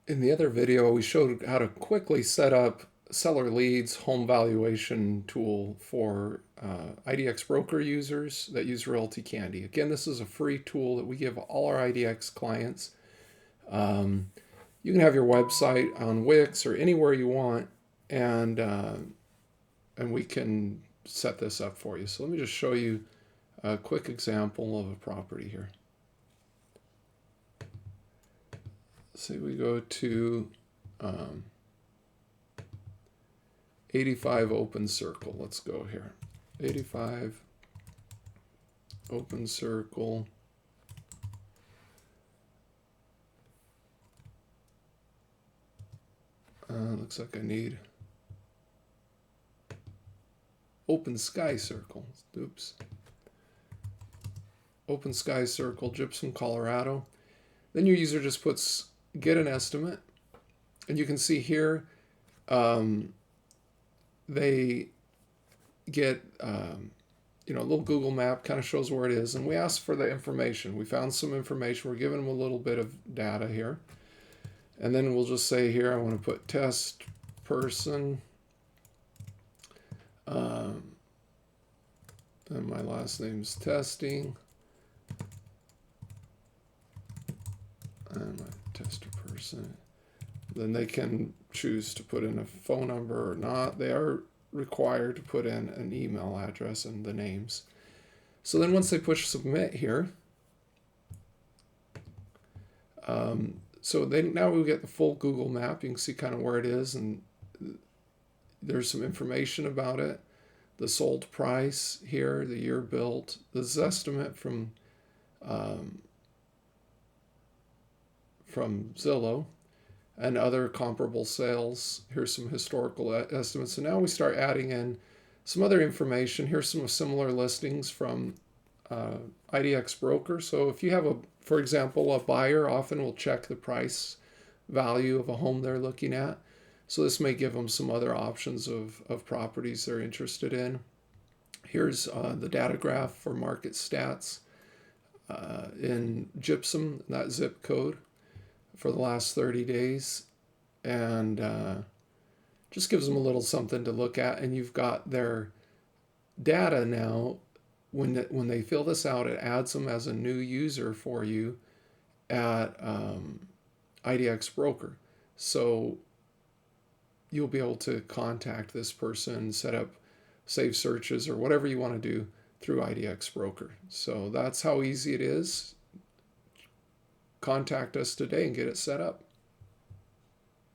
In the other video, we showed how to quickly set up seller leads home valuation tool for IDX Broker users that use RealtyCandy. Again, this is a free tool that we give all our IDX clients. You can have your website on Wix or anywhere you want, and we can set this up for you. So let me just show you a quick example of a property here. Say we go to 85 Open Circle. Let's go here. 85 Open Circle. Looks like I need Open Sky Circle. Oops. Open Sky Circle, Gypsum, Colorado. Then your user just puts get an estimate, and you can see here they get a little Google map, kind of shows where it is, and we ask for the information. We found some information. We're giving them a little bit of data here, and then we'll just say here I want to put test person, and my last name's testing, and my tester person. Then they can choose to put in a phone number or not. They are required to put in an email address and the names. So then once they push submit here, now we get the full Google map. You can see kind of where it is, and there's some information about it. The sold price here, the year built, the estimate from Zillow, and other comparable sales. Here's some historical estimates. So now we start adding in some other information. Here's some similar listings from IDX Broker. So if you have, for example, a buyer often will check the price value of a home they're looking at. So this may give them some other options of properties they're interested in. Here's the data graph for market stats in Gypsum, that zip code, for the last 30 days, and just gives them a little something to look at. And you've got their data now. When they fill this out, it adds them as a new user for you at IDX Broker. So you'll be able to contact this person, set up save searches or whatever you want to do through IDX Broker. So that's how easy it is. Contact us today and get it set up.